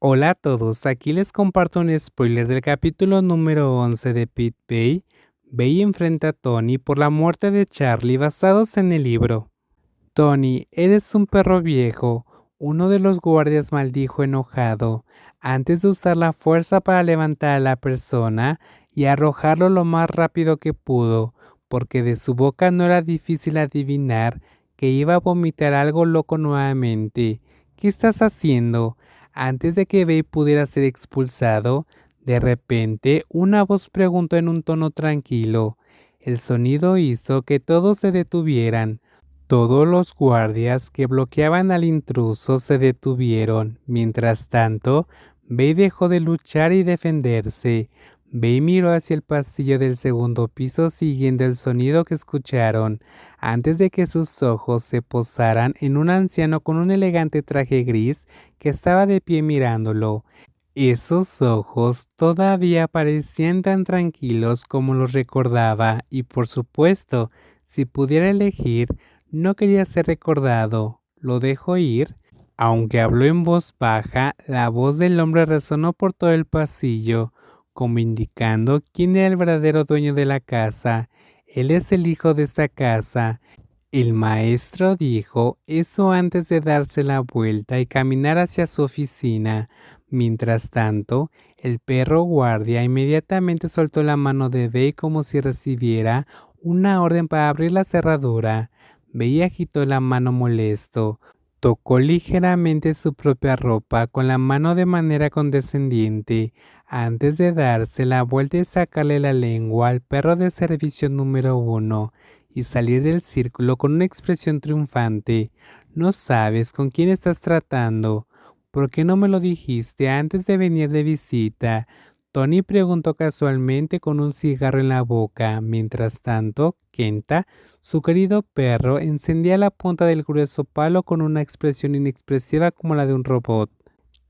Hola a todos, aquí les comparto un spoiler del capítulo número 11 de Pit Bay. Bay enfrenta a Tony por la muerte de Charlie basados en el libro. Tony, eres un perro viejo. Uno de los guardias maldijo enojado, antes de usar la fuerza para levantar a la persona y arrojarlo lo más rápido que pudo, porque de su boca no era difícil adivinar que iba a vomitar algo loco nuevamente. ¿Qué estás haciendo? Antes de que Bay pudiera ser expulsado, de repente una voz preguntó en un tono tranquilo. El sonido hizo que todos se detuvieran. Todos los guardias que bloqueaban al intruso se detuvieron. Mientras tanto, Bey dejó de luchar y defenderse. Bey miró hacia el pasillo del segundo piso siguiendo el sonido que escucharon, antes de que sus ojos se posaran en un anciano con un elegante traje gris que estaba de pie mirándolo. Esos ojos todavía parecían tan tranquilos como los recordaba y por supuesto, si pudiera elegir, no quería ser recordado. Lo dejó ir. Aunque habló en voz baja, la voz del hombre resonó por todo el pasillo, como indicando quién era el verdadero dueño de la casa. Él es el hijo de esta casa. El maestro dijo eso antes de darse la vuelta y caminar hacia su oficina. Mientras tanto, el perro guardia inmediatamente soltó la mano de Bey como si recibiera una orden para abrir la cerradura. Bey agitó la mano molesto. Tocó ligeramente su propia ropa con la mano de manera condescendiente, antes de darse la vuelta y sacarle la lengua al perro de servicio número 1 y salir del círculo con una expresión triunfante. No sabes con quién estás tratando. ¿Por qué no me lo dijiste antes de venir de visita? Tony preguntó casualmente con un cigarro en la boca. Mientras tanto, Kenta, su querido perro, encendía la punta del grueso palo con una expresión inexpresiva como la de un robot.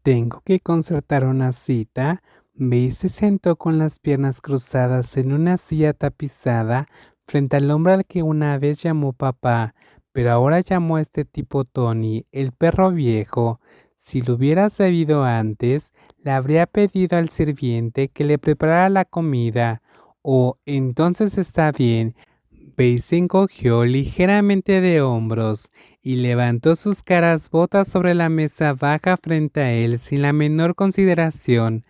Tengo que concertar una cita. Bey se sentó con las piernas cruzadas en una silla tapizada frente al hombre al que una vez llamó papá, pero ahora llamó a este tipo Tony, el perro viejo. Si lo hubiera sabido antes, le habría pedido al sirviente que le preparara la comida. Oh, entonces está bien. Bey se encogió ligeramente de hombros y levantó sus caras botas sobre la mesa baja frente a él sin la menor consideración.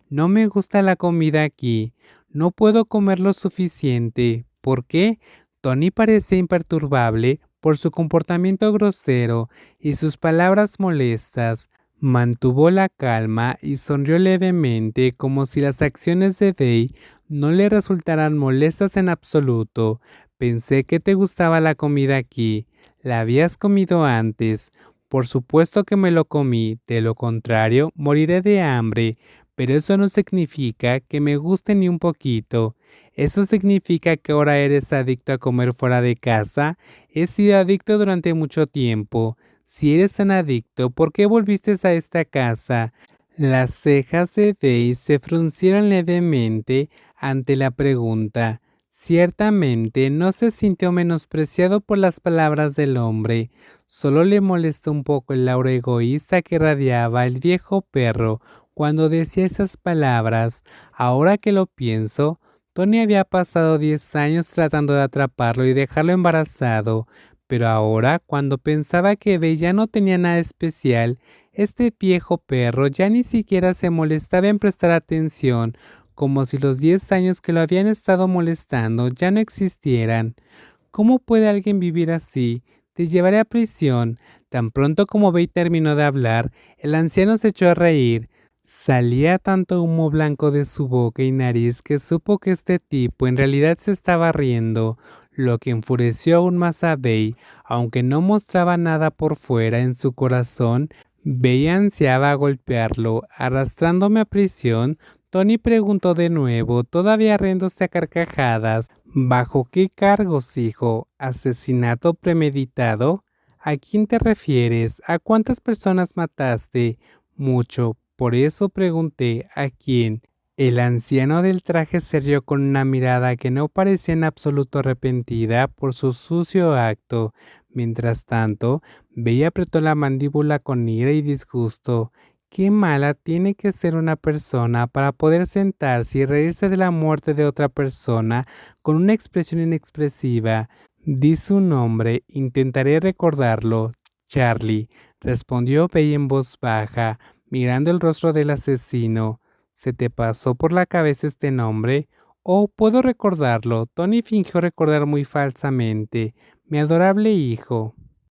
No me gusta la comida aquí. No puedo comer lo suficiente. ¿Por qué? Tony parecía imperturbable por su comportamiento grosero y sus palabras molestas. Mantuvo la calma y sonrió levemente como si las acciones de Bey no le resultaran molestas en absoluto. Pensé que te gustaba la comida aquí. La habías comido antes. Por supuesto que me lo comí. De lo contrario, moriré de hambre. Pero eso no significa que me guste ni un poquito. Eso significa que ahora eres adicto a comer fuera de casa. He sido adicto durante mucho tiempo. Si eres tan adicto, ¿por qué volviste a esta casa? Las cejas de Bey se fruncieron levemente ante la pregunta. Ciertamente no se sintió menospreciado por las palabras del hombre, solo le molestó un poco el aura egoísta que radiaba el viejo perro cuando decía esas palabras. Ahora que lo pienso, Tony había pasado 10 años tratando de atraparlo y dejarlo embarazado, pero ahora, cuando pensaba que Bey ya no tenía nada especial, este viejo perro ya ni siquiera se molestaba en prestar atención, como si los 10 años que lo habían estado molestando ya no existieran. ¿Cómo puede alguien vivir así? Te llevaré a prisión. Tan pronto como Bey terminó de hablar, el anciano se echó a reír. Salía tanto humo blanco de su boca y nariz que supo que este tipo en realidad se estaba riendo, lo que enfureció aún más a Bey. Aunque no mostraba nada por fuera en su corazón, Bey ansiaba golpearlo. Arrastrándome a prisión, Tony preguntó de nuevo, todavía riéndose a carcajadas. ¿Bajo qué cargos, hijo? ¿Asesinato premeditado? ¿A quién te refieres? ¿A cuántas personas mataste? Mucho. Por eso pregunté, ¿a quién? El anciano del traje se rió con una mirada que no parecía en absoluto arrepentida por su sucio acto. Mientras tanto, Bey apretó la mandíbula con ira y disgusto. Qué mala tiene que ser una persona para poder sentarse y reírse de la muerte de otra persona con una expresión inexpresiva. Di su nombre, intentaré recordarlo. Charlie, respondió Bey en voz baja, mirando el rostro del asesino. ¿Se te pasó por la cabeza este nombre? Oh, puedo recordarlo. Tony fingió recordar muy falsamente. Mi adorable hijo.